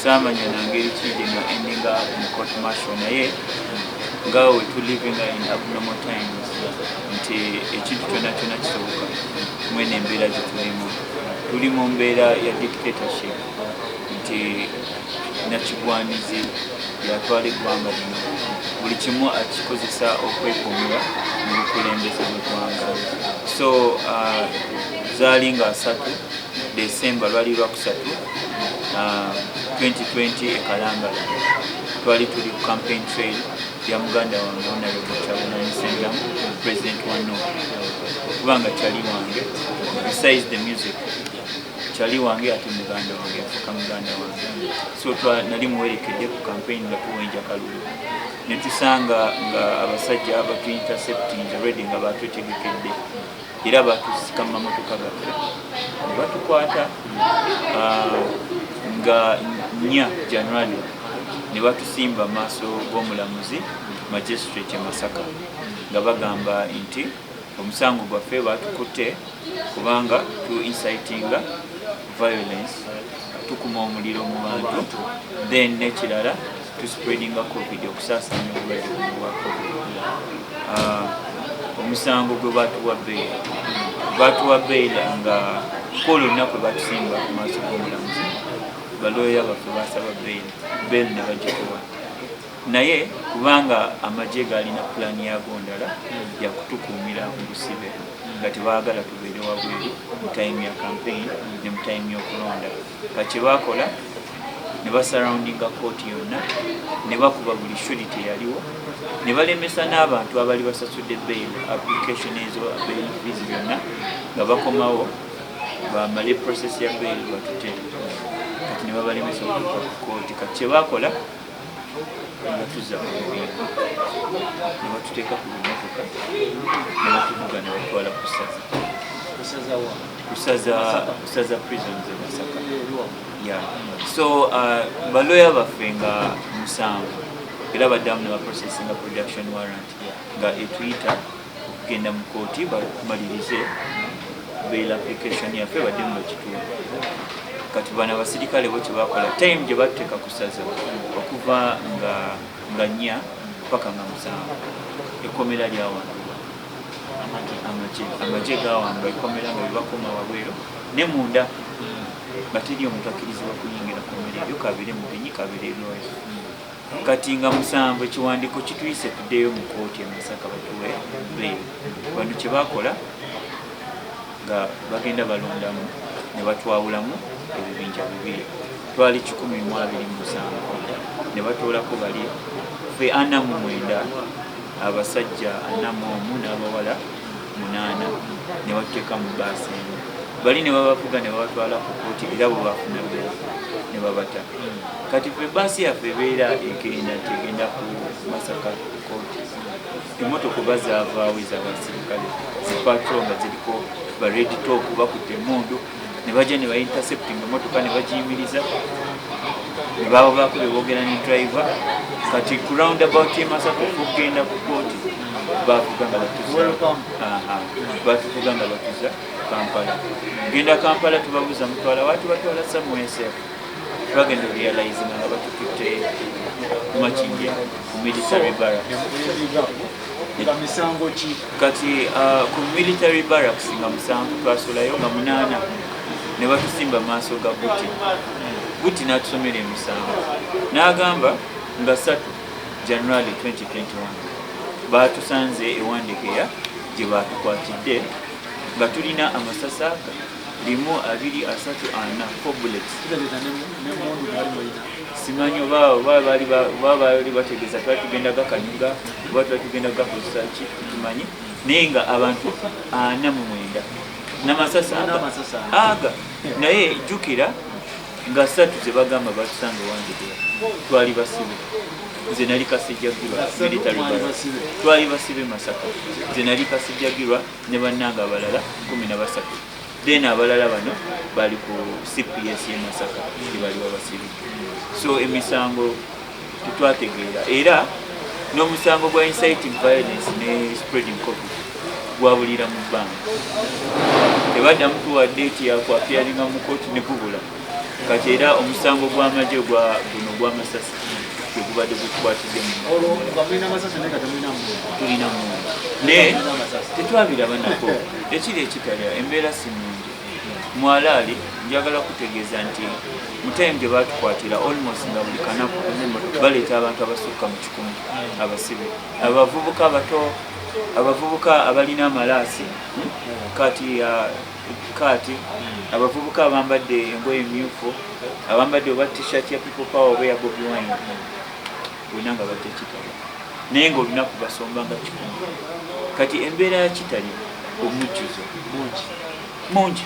samanya nangeri kidi nga endinga mu court martial naye nga we to living in abnormal times nti ekintu kyonna kyonna kisoboka mwene embeera gye tuli mu mbeera ya dictatorship nti nakigwanizi yatwala eggwanga lino buli kimu akikozesa okwekuumira mu bukulembeze bw'eggwanga. So zaali nga 3 December lwali lwakusatu 2020 ekalangala twali tuli ku campaign trail ya muganda wange Honorable Kyabulanya President wa Nubian kubanga kyali wange besides the music kyali wange ate muganda wange afuka muganda wange so nali muwerekedde ku campaign nga tuwenja kalulu ne tusanga nga abasajja abatu-intercepting already nga batwetegekedde era batusika mu mamotoka gaffe ne batukwata nga 4 January ne batusimba maaso g'omulamuzi magistrate Masaka nga bagamba nti omusango gwaffe batukutte kubanga tu inciting violence tukuma omuliro mu bantu then nekirala tu spreading COVID okusaasanya obulwadde bwa COVID. Omusango gwe batuwa bail nga kolo olunaku batusimba ku maaso g'omulamuzi balooya baffe basaba bail ne bagikuwa naye kubanga amagye galina pulaani yagondala yakutukuumira mu busibe nga tebaagala tubeere wabweru mu time ya campaign ne mu time y'okulonda kakye bakola ne basurroundinga kooti yonna ne bakuba buli surety eyaliwo ne balemesa n'abantu abali basasudde bail application ezo bail fees byonna nga bakomawo bamale process ya bail batute kati ne babalemesa okutuuka ku kooti kati kye bakola nebatuza ne batuteeka ku bimotoka ne batuvuga ne batwala kusaza prisons e Masaka. So balooya baffe nga 7 era baddamu ne baprocessinga production warrant nga etuyita okugenda mu kooti bamalirize bail application yaffe baddemu bakituuka kati bana basirikale bo kye bakola time gye batuteeka kusaza okuva nga 4 paka nga 7 ekkomera lyawandulwa amagye gawandulwa ekkomera nga bebakoma wabweru ne munda nga teri omuntu akkirizibwa kuyingira kkomera eryo kabire mugenyi kabire lawyer kati nga 7 ekiwandiiko kituyise tuddeyo mu kooti e Masaka batuwe bail. Bano kye bakola nga bagenda balondamu ne batwawulamu ebibinja 2 twali 127 ne batoolako bali ffe 49 abasajja 41 n'abawala 8 ne batuteeka mu baasi eno bali ne babavuga ne babatwala ku kooti era bwe bafuna ne babata kati ffe baasi yaffe ebeera egenda tegenda ku Masaka kooti emmotoka oba zaavaawo ez'abasirikale zipatro nga ziriko ba red top bakutte emmundu ne bajja ne ba-intercepting emmotoka ne bagiyimiriza ne babaako beboogera ne driver kati ku roundabout ye Masaka okugenda ku kooti batuvuga nga batuza Kampala. Genda Kampala tubabuuza mutwala watu batwala somewhere safe. Twagenda realize nga batututte Machinja ku military barracks. Kati ku military barracks nga 7 twasulayo nga 8 ne batusimba maaso ga Buti n'atusomera emisango n'agamba nga 3 January 2021 batusanze ewandegeya gye batukwatidde nga tulina amasasa 1 2 3 4 bullets. Simanyi oba bali bategeeza twali tugenda gakanyuga oba twali tugenda gakozesa ki tumanyi naye nga abantu 49 n'amasasa aga naye jjukira nga 3 ze bagamba batusanga ewandegeya twali basibe nze nali kasijjagirwa military barracks twali basibe Masaka nze nali kasijjagirwa ne bannanga abalala 13 then abalala bano bali ku CPS ye Masaka bali babasibe. So emisango tutwategeera era n'omusango gwa inciting violence ne spreading COVID gwabulira mu bbanga tebaddamu tuwa date yakwapiaringa mu kooti ne gubula kati era omusango gw'amagye guno gw'amasasi tegubadde gukwatidde tulina mungi naye tetwabirabanako ekiri ekitalya embeera si nnungi mwalaali njagala kutegeeza nti mu time gye baatukwatira almost nga buli kanaku baleeta abantu abasukka mu 100 abasibe abavubuka bato abavubuka abalina amalaasi kati abavubuka abambadde engoye emyufu abambadde oba t-shirt ya people power oba ya Bobi Wine bonna nga badde Kitalya naye ng'olunaku basomba nga 100 kati embeera ya Kitalya omujjuzo mungi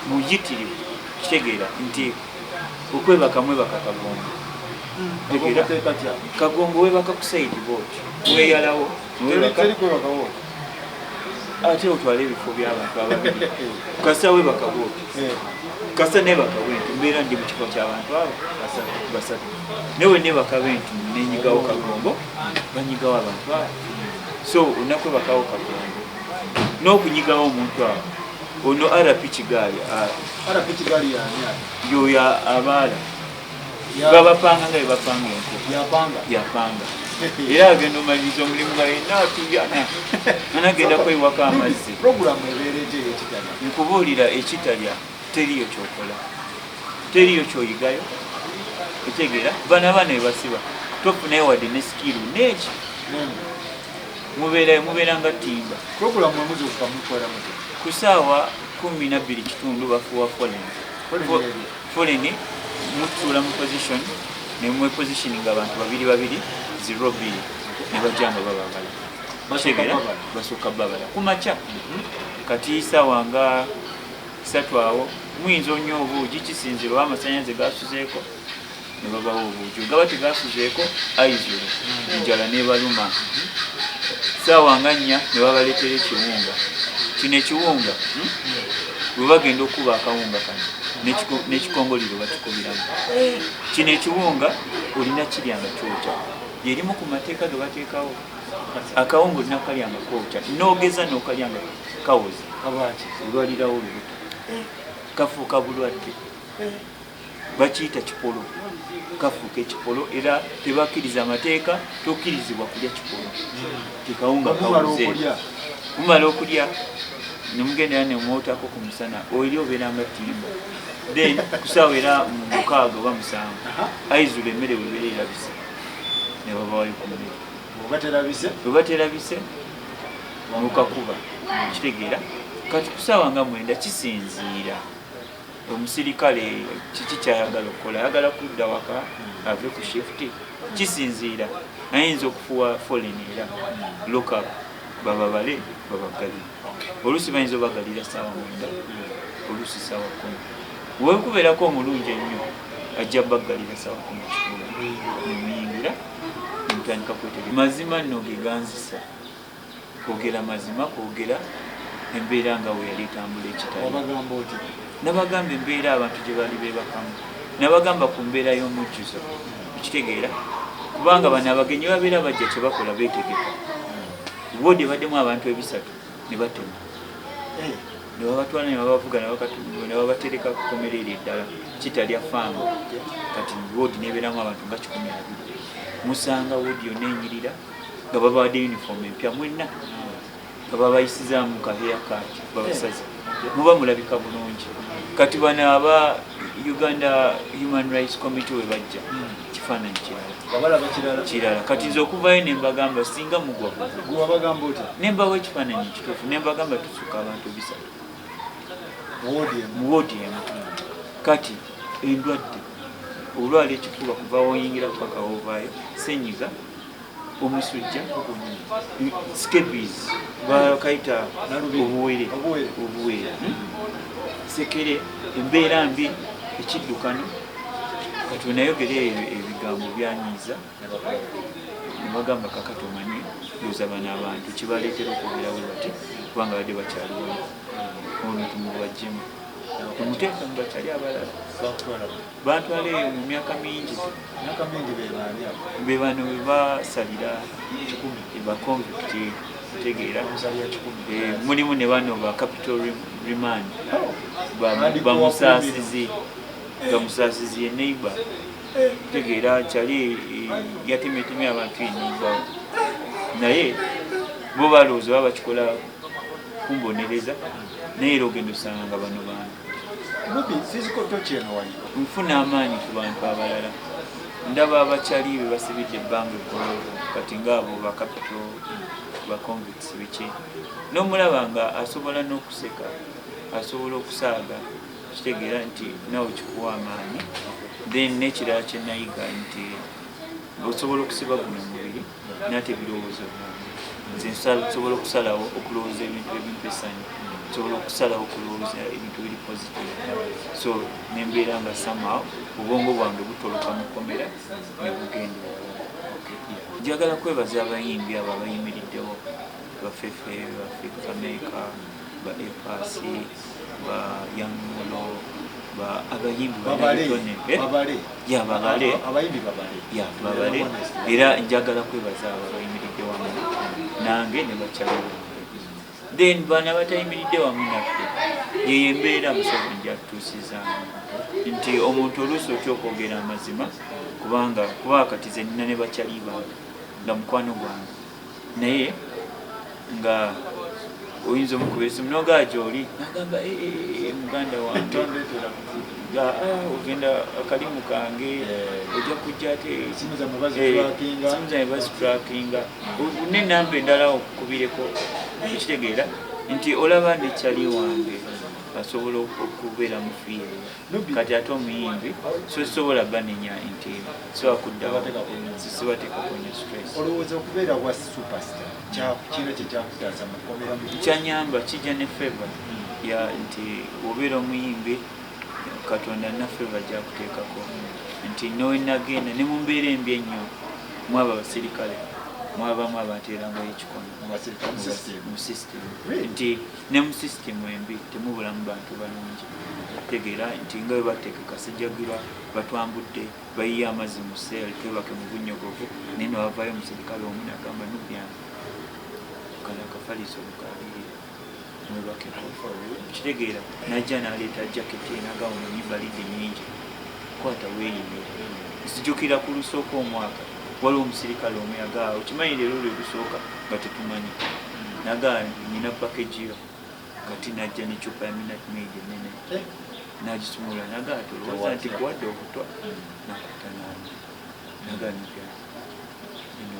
muyitirivu kitegeera nti okwebaka mwebaka Kagongo webaka ku side boat weyalawo ate otwala ebifo by'abantu ababiri kasa webaka boat kasa nebaka bwentu mbeera ndi mu kifo ky'abantu abo basatu newe nebaka bentu nenyigawo Kagongo banyigawo abantu abo so onakwebakawo Kagongo n'okunyigawo omuntu abo ono RP Kigali yoya abaala babapanga nga bebapanga enko yapanga era agenda omaliriza omulimu nga yenna atuyana anagenda kwewaka amazzi nkubuulira ekitalya teriyo kyokola teriyo kyoyigayo ekyegera bana bebasiba tofunayo wadde ne skiru neki mubeera nga timba ku ssaawa 12 bafuwa foleni mutuula mu position nemwe positioning abantu babiri 0-2 ne bajanga babagala basegera basukka babala kumaca kati ssaawa nga 3 awo muyinza onnyo obuugi kisinziro amasanyaze gasuzeeko ne babawo obuugi nga bategasuzeeko aizulu enjala nebaluma ssaawa nga 4 ne babaleetera ekiwunga kino ekiwunga bwe bagenda okuba akawunga kano n'ekikongoliro bakikubiramu kino ekiwunga olina kiryanga kyokya yerimu ku mateeka ge bateekawo akawunga olina kalyanga kwokya n'ogeza n'okalyanga kawozi olwalirawo olubuto kafuuka bulwadde bakiyita kipolo kafuuka ekipolo era tebakkiriza amateeka tokkirizibwa kulya kipolo kikawunga kawoze mumala okulya nemugendera nemwotako ku musana oli obeera nga timba then kusaawa era 6 oba 7 aizula emmere webeera erabise ne babawayo ku mmere webaterabise nukakuba kitegeera kati kusaawa nga 9 kisinziira omusirikale kiki kyayagala okukola ayagala kudda waka ave ku shift kisinziira ayinza okufuwa foleni era lokup bababale babagalire oluusi bayinza obagalira ssaawa 9 oluusi ssaawa 10 wekubeerako omulungi ennyo ajja baggalira ssaawa 10 nemuyingira nemutandika kwetegereza mazima nno geganzisa kwogera mazima kwogera embeera nga we yali etambula Ekitali nabagamba embeera abantu gye bali bebakamu nabagamba ku mbeera y'omujjuzo ekitegeera kubanga bano abagenyi babeera bajja kye bakola beetegeka boodi ebaddemu abantu 3 ne batema ne babatwala ne babavuga ne babatereka ku kkomera eryo eddala Kitalya fango kati boodi nebeeramu abantu nga 12 musanga woodi yonna enyirira nga babawadde uniform empya mwenna nga babayisizaamu kaheya kati babasazi muba mulabika bulungi kati bano aba Uganda Human Rights Committee we bajja kifaananyi kirala kati nze okuvayo nembagamba singa mugwa nembawo ekifaananyi kituufu nembagamba tusuka abantu 3 mu woodi emu kati endwadde olwala ekifuba kuva woyingira paka wovaayo senyiga omusujja scabies bakayita obuwere sekere embeera mbi ekiddukano kati wenayogera ebigambo byanyiiza nebagamba kakati omanyi looza bano abantu kibaleetera okwogerawe bati kubanga badde bakyaliwo ono tumubajjemu tumuteeka mu bakyali abalala bantwala eyo mu myaka mingi be bano webasalira bakonvikti tegeera mulimu ne bano ba capital remand bamusaasizi ye neighbor tegeera kyali yatemetemye abantu eneighbor naye bo balowooza baba bakikola kumbonereza naye era ogenda osanga nga bano bantu nfuna amaanyi ku bantu abalala ndaba abakyali be basibidde ebbanga eggolo kati ngaabo ba capital ba convicts biki n'omulaba nga asobola n'okuseka asobola okusaaga kitegeera nti nawe kikuwa amaanyi then n'ekirala kye nayiga nti osobola okusiba guno mubiri nate ebirowoozo nze nsobola okusalawo okulowooza ebintu ebimpesanyi nsobola okusalawo okulowooza ebintu biri positive so nembeera nga somehow obwongo bwange butoloka Mukomera ne bugenda njagala kwebaza abayimbi abo abayimiriddewo bafefe bafikameeka ba epasi ba yangulo ba abayimbi babale era njagala kwebaza abo abayimiridde wamu nange ne bakyalo then bana batayimiridde wamu naffe yeyo embeera Museveni gyatutuusizaamu nti omuntu oluusi okyokwogera amazima kuba kati ze nina ne bakyali bange nga mukwano gwange naye nga oyinza omukubira esimu nogaa gy'oli nagamba muganda wange ogenda akalimu kange ojja kujja ate simu zange baziturakinga nenamba endala okukubireko ekitegeera nti olaba nekyali wange asobola okubeera mufiire kati ate omuyimbi sosobola banenya nti sibateekako ne stress olowooza okubeera bwa superstar kino kyekyakutaasa Mukomera kyanyamba kijja ne favor ya nti obeera omuyimbi Katonda na favor gyakuteekako nti nowenagenda ne mu mbeera embi ennyo mwaba abasirikale mwabamu abateerangayo ekikono mu system nti ne mu system embi temubulamu bantu balungi tegeera nti nga bwe bateekeka sijjagirwa batwambudde bayiye amazzi mu seel twebake mu bunnyogovu naye ne wavaayo omusirikale omu nagamba Nubian kano akafaliso bukalire mwebakeko kitegeera najja naleeta jaketi nagamba nonyi balidi nyingi kwata weeyime sijjukira ku lusooka omwaka waliwo omusirikale omu yagaawo kimanyi leero lwe lusooka nga tetumanyi nagaa nina pakejiyo kati najja necupa ya Minute Maid enene nagisumula nagaa tolowooza nti kuwadde obutwa nakuta nani nagaa nipya ino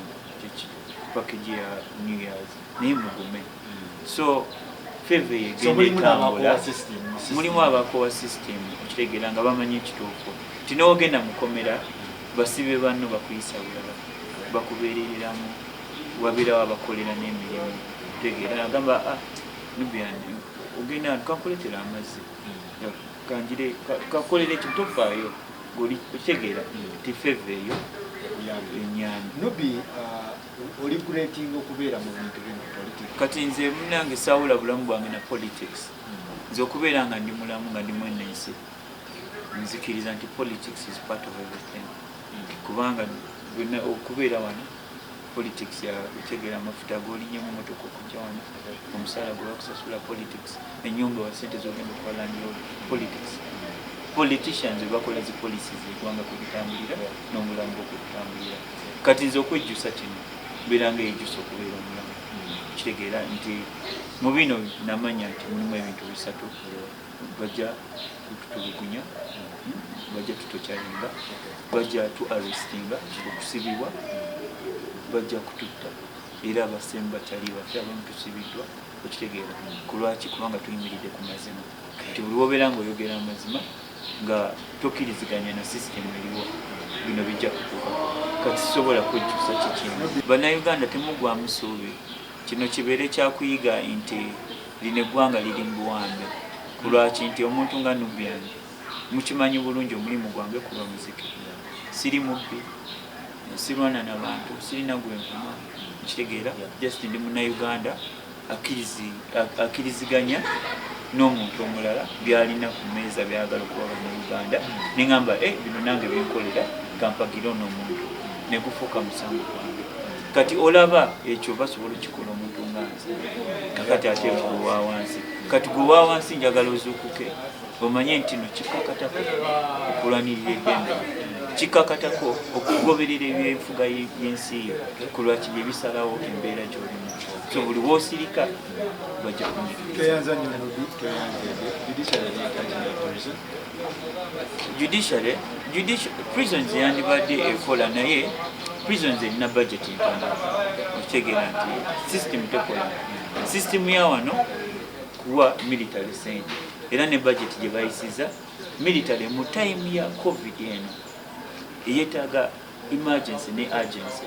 pakeji ya New Year's naye mugume so feve yegenda etambula mulimu abakowa system okitegeera nga bamanyi ekituufu ti nowogenda Mukomera basibe banno bakuyisa bulala bakubeereramu wabeerawo abakolera n'emirimu tegeera nagamba Nubian ogenda kankuletera amazzi kanjire kakolera ekyo tofaayo goli okitegeera ti feve eyo enyambi Nubi oli kuretinga okubeera mu bintu bingi politics kati nze munange saawula bulamu bwange na politics nze okubeera nga ndi mulamu nga ndi mwenensi nzikiriza nti politics is part of everything kubanga okubeera wano politics ya kutegeera amafuta g'olinnya mu motoka okujja wano omusaala gwe bakusasula politics ennyumba wa ssente z'ogenda okubalandi politics politicians bakola zi policies eggwanga kwe litambulira n'omulamu gwe kutambulira kati nze okwejjusa kino mbeera nga ejjusa okubeera omulamu kitegeera nti mu bino namanya nti mulimu ebintu bisatu bajja kututulugunya bajja tutokyalinga bajja tu arrestinga okusibibwa bajja kututta era abasembu bakyali baffe abamu tusibiddwa okitegeera kulwaki kubanga tuyimiridde ku mazima nti buli wobeera nga oyogera amazima nga tokkiriziganya na system eriwo bino bijja kutuuka kati sisobola kwejjusa kikintu bannayuganda temugwamu suubi kino kibeere kyakuyiga nti lino eggwanga liri mu buwambe kulwaki nti omuntu nga Nubian mukimanyi bulungi omulimu gwange kuba muziki siri mubbi sirwana n'abantu sirina gwenkuma kitegeera just ndi munnayuganda akiriziganya n'omuntu omulala byalina ku mmeeza byagala okuba bannayuganda neŋŋamba bino nange binkolera kampagira ono omuntu negufuuka musango gwange kati olaba ekyo basobola okikola omuntu nganze kakati ate gwe wa wansi kati gwe wa wansi njagala ozuukuke omanye nti no kikakatako okulwanirira eddembe kikakatako okugoberera ebyenfuga y'ensi yo ku lwaki bye bisalawo embeera gy'olimu so buli woosirika bajja prisons yandibadde ekola naye prisons erina budget ntono okitegeera nti system tekola system ya wano kuwa military sente era ne budget gye bayisiza military mu time ya covid eno eyetaaga emergency ne agency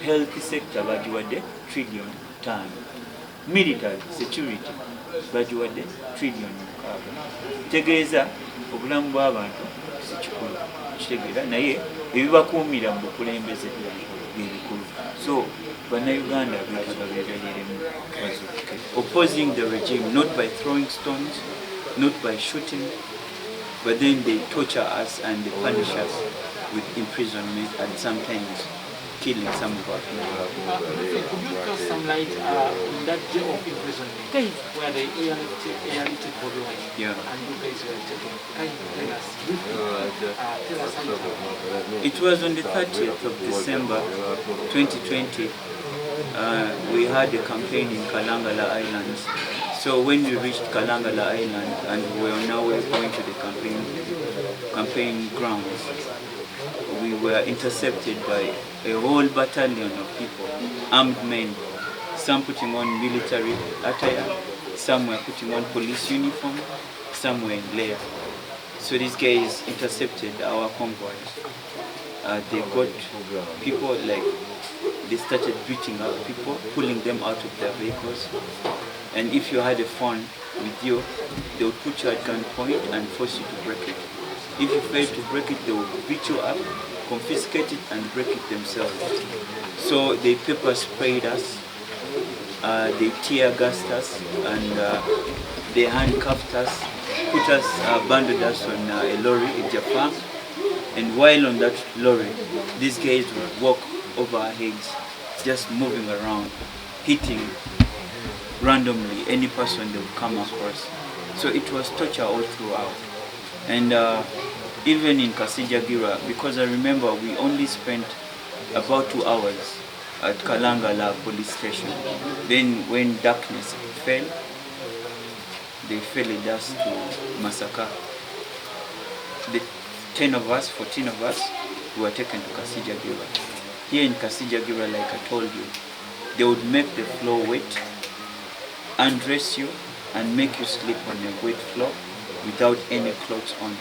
health sector bagiwadde trillion 5 military security bagiwadde trillion 6 tegeeza obulamu bw'abantu si kikulu kitegeera naye ebibakuumira mu bukulembeze bw'ebikulu so bannayuganda beetaaga beebeereremu bazuukuke opposing the regime not by throwing stones not by shooting but then they torture us and they punish us with imprisonment and sometimes killing some of our people. Could you cast some light on that day of imprisonment where the airlifted body was and you guys were taken? Can you tell us something? It was on the 30th of December 2020. We had a campaign in Kalangala Islands. So when we reached Kalangala Island and we were now going to the campaign grounds, we were intercepted by a whole battalion of people, armed men, some putting on military attire, some were putting on police uniform, some were in layer. So these guys intercepted our convoys. They got people they started beating up people, pulling them out of their vehicles. And if you had a phone with you, they would put you at gunpoint and force you to break it. If you failed to break it, they would beat you up, confiscate it and break it themselves. So they pepper sprayed us, they tear gassed us, and they handcuffed us, bundled us on a lorry in Japan. And while on that lorry, these guys would walk over our heads, just moving around, hitting randomly any person they would come across. So it was torture all throughout. And even in Kasijagira, because I remember we only spent about 2 hours at Kalangala police station. Then when darkness fell, they ferried us to Masaka. The 10 of us, 14 of us, were taken to Kasijagira. Here in Kasijagira, like I told you, they would make the floor wet, undress you, and make you sleep on a wet floor without any clothes on.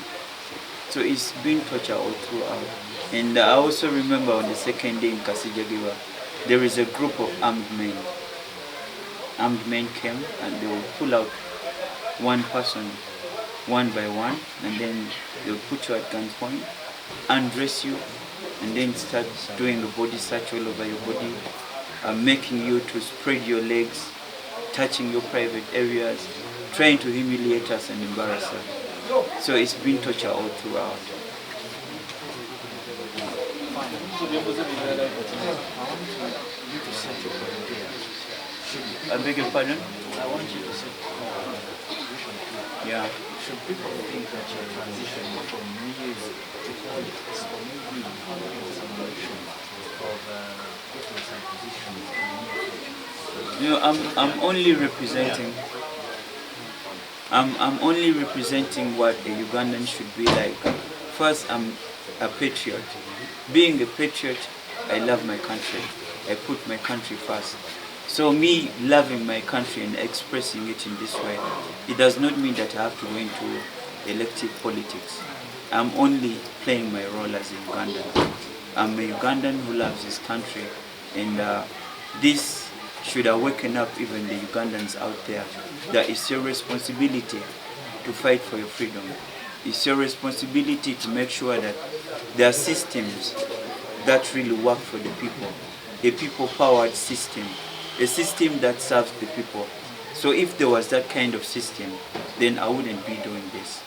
So it's been torture all throughout. And I also remember on the second day in Kasijagira, there is a group of armed men. Armed men came and they would pull out one person, one by one, and then they would put you at gunpoint, undress you, and then start doing a body search all over your body, making you to spread your legs, touching your private areas, trying to humiliate us and embarrass us. So it's been torture all throughout. I beg your pardon? I want you to say, yeah. should people think that you're transitioning from music to politics, or maybe having some notion of getting some positions in the near future? I'm only representing. I'm only representing what a Ugandan should be like. First, I'm a patriot. Being a patriot, I love my country. I put my country first. So me loving my country and expressing it in this way, it does not mean that I have to go into elective politics. I'm only playing my role as a Ugandan. I'm a Ugandan who loves his country, and this should awaken up even the Ugandans out there that it's your responsibility to fight for your freedom. It's your responsibility to make sure that there are systems that really work for the people, a people-powered system, a system that serves the people. So if there was that kind of system, then I wouldn't be doing this.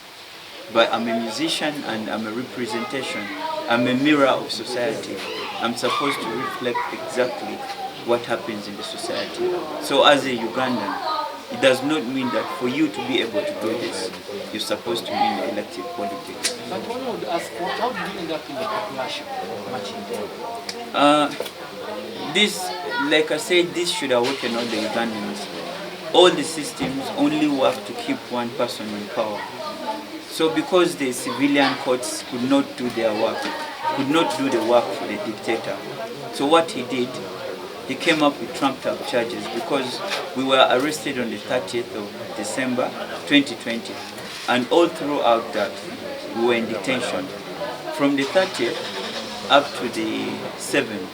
But I'm a musician and I'm a representation. I'm a mirror of society. I'm supposed to reflect exactly what happens in the society. So as a Ugandan, it does not mean that for you to be able to do this, you're supposed to be in elective politics. But one would ask, how did you end up in the commercial matching there? This, like I said, this should awaken all the Ugandans. All the systems only work to keep one person in power. So because the civilian courts could not do their work, could not do the work for the dictator. So what he did, he came up with trumped up charges because we were arrested on the 30th of December 2020. And all throughout that, we were in detention. From the 30th up to the 7th,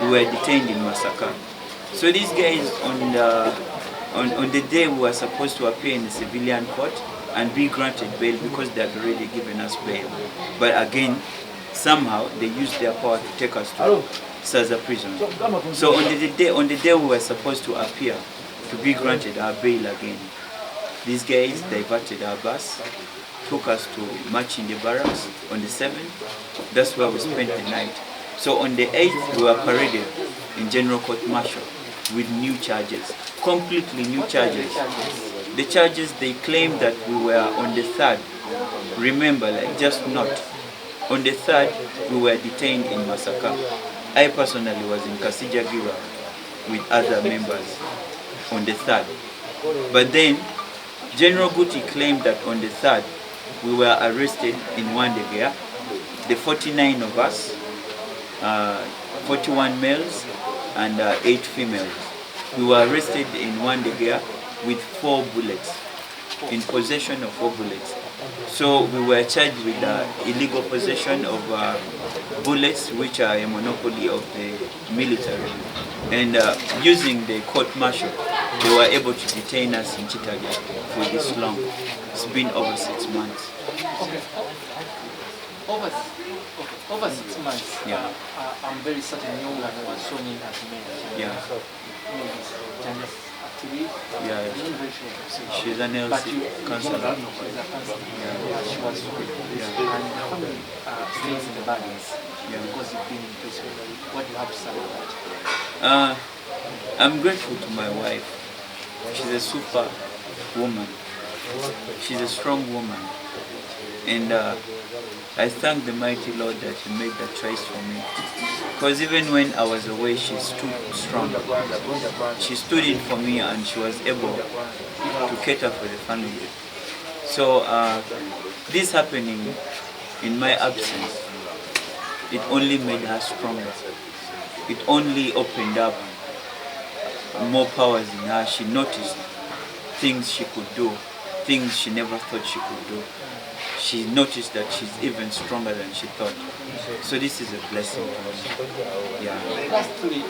we were detained in Masaka. So these guys, on the day we were supposed to appear in the civilian court and be granted bail because they had already given us bail. But again, somehow they used their power to take us to Saza prison. So on the day we were supposed to appear to be granted our bail again, these guys diverted our bus, took us to march in the barracks on the 7th. That's where we spent the night. So on the 8th, we were paraded in General Court Martial with new charges, completely new charges. The charges, they claimed that we were on the 3rd. Remember, like just not. On the 3rd, we were detained in Masaka. I personally was in Kasijagira with other members on the 3rd. But then, General Guti claimed that on the 3rd, we were arrested in Wandegea, the 49 of us, 41 males and 8 females. We were arrested in Wandegea with 4 bullets, in possession of 4 bullets. So we were charged with illegal possession of bullets, which are a monopoly of the military. And using the court martial, they were able to detain us in Chitalya for this long. It's been over 6 months. Okay. Over 6 months, yeah. I'm very certain no one was sworn in as mayor. Yeah. Yeah. She's an LC councillor. Yeah. She was sworn in. Yeah. And how many stays in the bargains? Yeah. Because you've been in prison. What do you have to say about that? I'm grateful to my wife. She's a super woman. She's a strong woman. And I thank the mighty Lord that He made that choice for me. Because even when I was away, she stood strong. She stood in for me and she was able to cater for the family. So this happening in my absence, it only made her stronger. It only opened up more powers in her. She noticed things she could do, things she never thought she could do. She noticed that she's even stronger than she thought. So this is a blessing for me. Yeah. Lastly,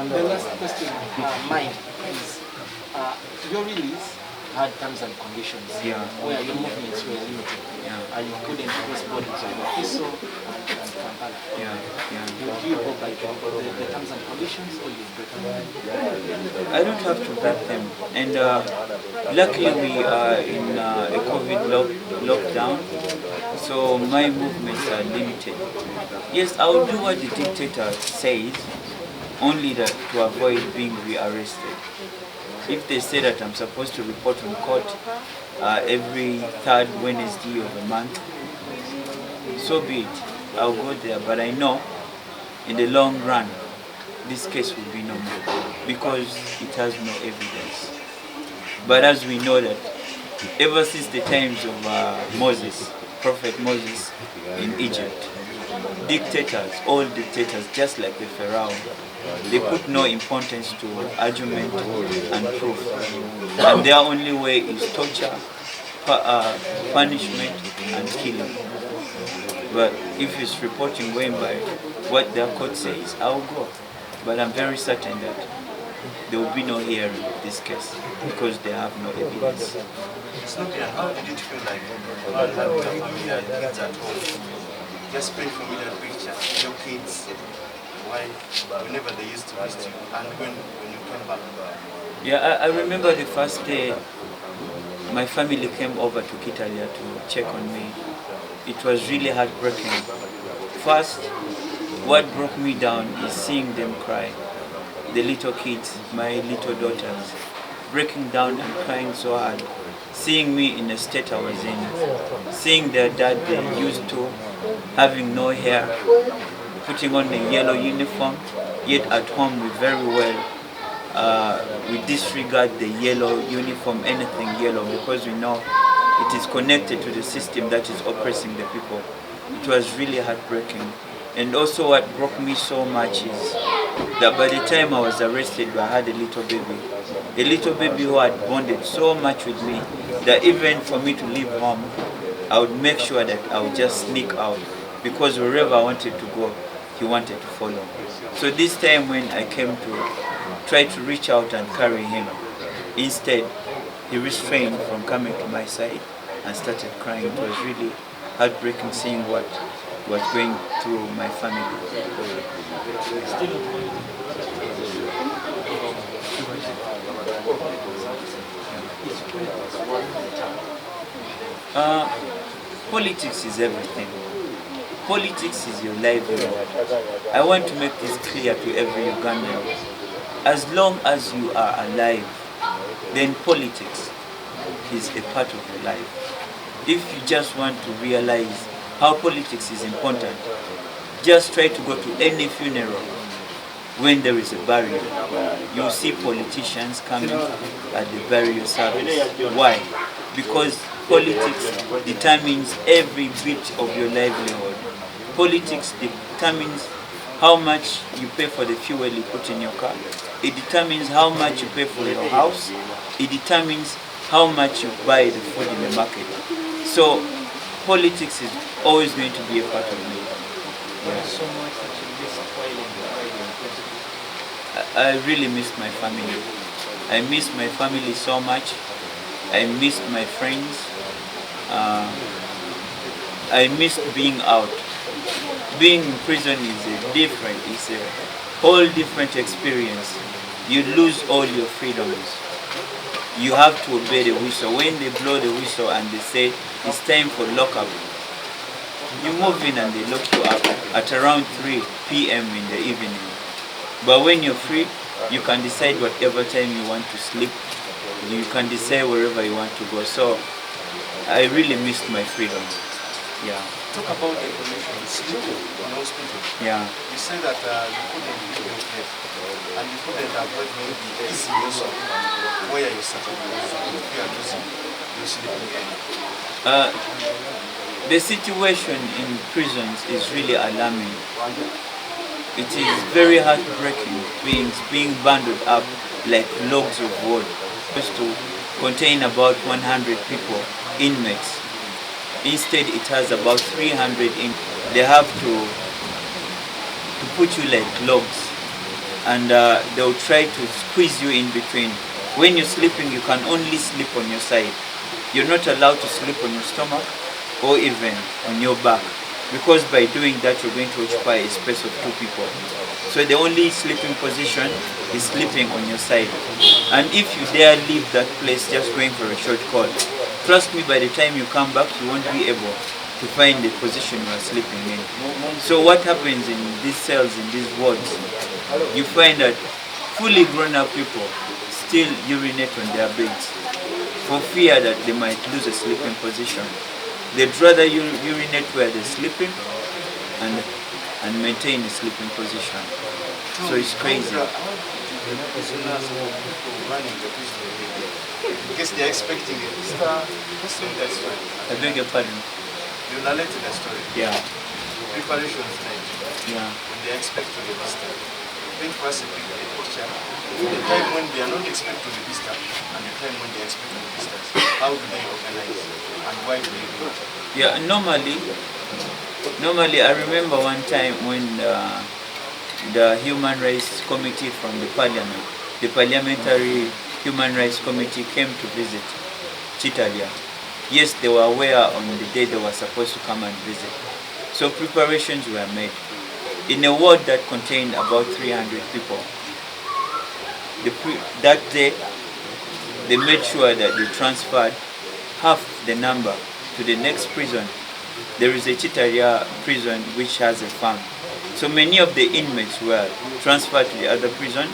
the last question mine is your release had terms and conditions where your movements were limited and you couldn't cross borders over Kiso and Kampala. Do you go by the terms and conditions or you break them? I don't have to break them. And luckily we are in a COVID lockdown, so my movements are limited. Yes, I will do what the dictator says, only that to avoid being rearrested. If they say that I'm supposed to report in court every 3rd Wednesday of the month, so be it. I'll go there, but I know in the long run, this case will be no more because it has no evidence. But as we know that ever since the times of Moses, Prophet Moses in Egypt, dictators, all dictators, just like the Pharaoh, they put no importance to argument and proof. And their only way is torture, punishment, and killing. But if it's reporting going by what their court says, I'll go. But I'm very certain that there will be no hearing of this case because they have no evidence. Nubian, how did it feel like having your family and kids at home? Just paint for me that picture. Your kids, why, whenever they used to visit you, and when you came back. Yeah, I remember the first day my family came over to Kitalya to check on me. It was really heartbreaking. First, what broke me down is seeing them cry. the little kids, my little daughters, breaking down and crying so hard, seeing me in the state I was in, seeing their dad they used to, having no hair, putting on a yellow uniform, yet at home we very well we disregard the yellow uniform, anything yellow, because we know it is connected to the system that is oppressing the people. It was really heartbreaking. And also what broke me so much is that by the time I was arrested, I had a little baby who had bonded so much with me that even for me to leave home, I would make sure that I would just sneak out, because wherever I wanted to go, he wanted to follow. So this time when I came to try to reach out and carry him, instead he restrained from coming to my side and started crying. It was really heartbreaking seeing what was going through my family. Politics is everything. Politics is your livelihood. I want to make this clear to every Ugandan. As long as you are alive, then politics is a part of your life. If you just want to realize how politics is important, just try to go to any funeral when there is a burial. You'll see politicians coming at the burial service. Why? Because politics determines every bit of your livelihood. Politics determines how much you pay for the fuel you put in your car. It determines how much you pay for your house. It determines how much you buy the food in the market. So politics is always going to be a part of me. Yeah. So much that you miss I really miss my family. I miss my family so much. I missed my friends. I missed being out. Being in prison is it's a whole different experience. You lose all your freedoms. You have to obey the whistle. When they blow the whistle and they say it's time for lockup, you move in and they lock you up at around 3 p.m. in the evening. But when you're free, you can decide whatever time you want to sleep. You can decide wherever you want to go. So I really missed my freedom. Yeah. Talk about the connection, sleeping in hospital. Yeah. You say that you couldn't leave your bed and you couldn't avoid maybe easy yourself where you're sitting because you are losing your sleeping. The situation in prisons is really alarming. It is very heartbreaking being bundled up like logs of wood. Supposed to contain about 100 people, inmates. Instead, it has about 300 in. They have to put you like logs, and they'll try to squeeze you in between. When you're sleeping, you can only sleep on your side. You're not allowed to sleep on your stomach or even on your back, because by doing that, you're going to occupy a space of 2 people. So the only sleeping position is sleeping on your side. And if you dare leave that place just going for a short call, trust me, by the time you come back, you won't be able to find the position you are sleeping in. So what happens in these cells, in these wards, you find that fully grown-up people still urinate on their beds for fear that they might lose a sleeping position. They'd rather urinate where they're sleeping and maintain a sleeping position. So it's crazy. Because they're expecting it. What's that story? I beg your pardon. You narrated the story. Yeah. Preparations time. Yeah. When they expect to be visitor. Paint for us a picture. The time when they are not expected to be visitor and the time when they expect to be visitors. How do they organize and why do they do it? Yeah, normally I remember one time when the Human Rights Committee from the Parliament, the Parliamentary Human Rights Committee came to visit Ekitalya. Yes, they were aware on the day they were supposed to come and visit. So preparations were made. In a ward that contained about 300 people, that day they made sure that they transferred half the number to the next prison. There is a Ekitalya prison which has a farm. So many of the inmates were transferred to the other prison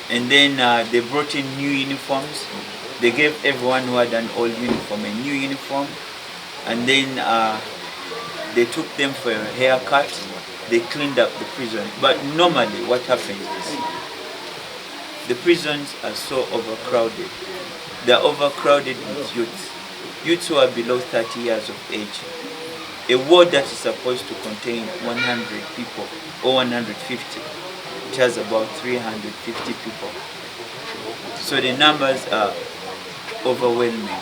And then they brought in new uniforms. They gave everyone who had an old uniform a new uniform. And then they took them for a haircut. They cleaned up the prison. But normally what happens is the prisons are so overcrowded. They're overcrowded with youths who are below 30 years of age. A ward that is supposed to contain 100 people or 150, it has about 350 people. So the numbers are overwhelming.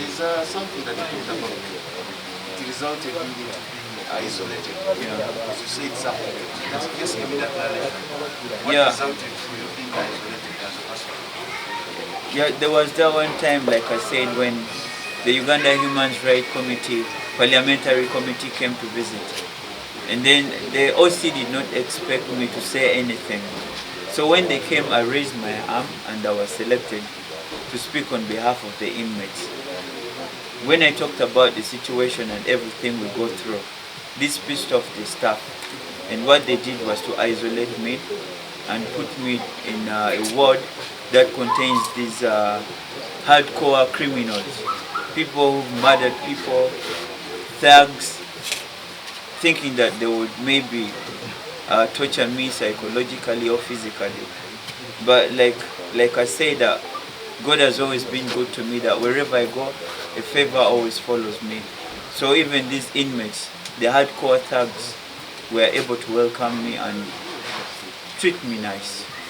There's something that you talked about. It resulted in you being isolated. Because you said something. Just give me that knowledge. What resulted for you being isolated as a person? Yeah, there was that one time, like I said, when the Uganda Human Rights Committee, Parliamentary Committee came to visit. And then the OC did not expect me to say anything. So when they came, I raised my arm and I was selected to speak on behalf of the inmates. When I talked about the situation and everything we go through, this pissed off the staff. And what they did was to isolate me and put me in a ward that contains these hardcore criminals, people who've murdered people, thugs, thinking that they would maybe torture me psychologically or physically. But like I said, God has always been good to me, that wherever I go, a favor always follows me. So even these inmates, the hardcore thugs, were able to welcome me and treat me nice.